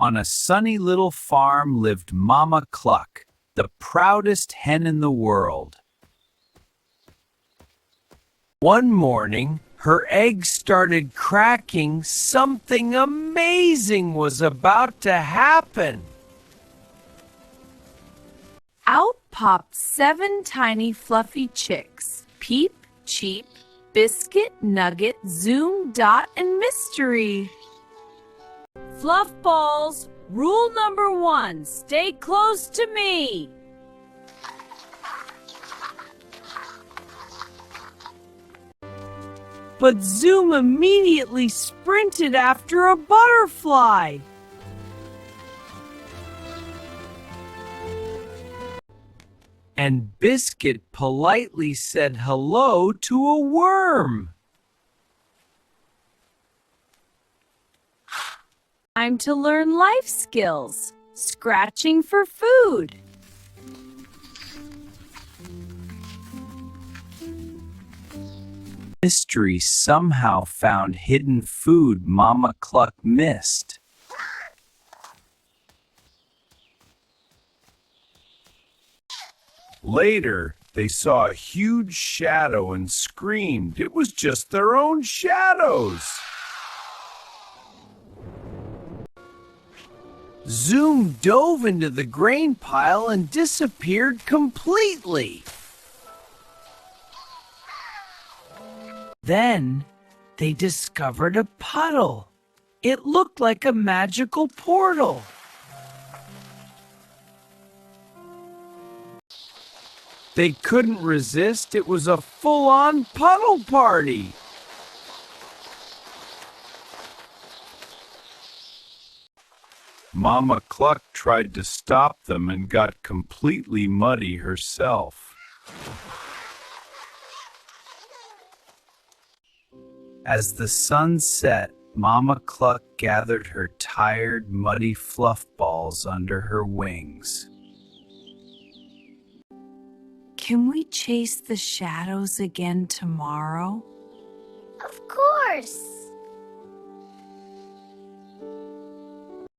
On a sunny little farm lived Mama Cluck, the proudest hen in the world. One morning, her eggs started cracking. Something amazing was about to happen. Out popped 7 tiny fluffy chicks. Peep, Cheep, Biscuit, Nugget, Zoom, Dot, and Mystery. Fluff balls, rule number 1, stay close to me. But Zoom immediately sprinted after a butterfly. And Biscuit politely said hello to a worm. Time to learn life skills. Scratching for food. Mystery somehow found hidden food Mama Cluck missed. Later, they saw a huge shadow and screamed. It was just their own shadows. Zoom dove into the grain pile and disappeared completely. Then, they discovered a puddle. It looked like a magical portal. They couldn't resist. It was a full-on puddle party. Mama Cluck tried to stop them and got completely muddy herself. As the sun set, Mama Cluck gathered her tired, muddy fluff balls under her wings. Can we chase the shadows again tomorrow? Of course!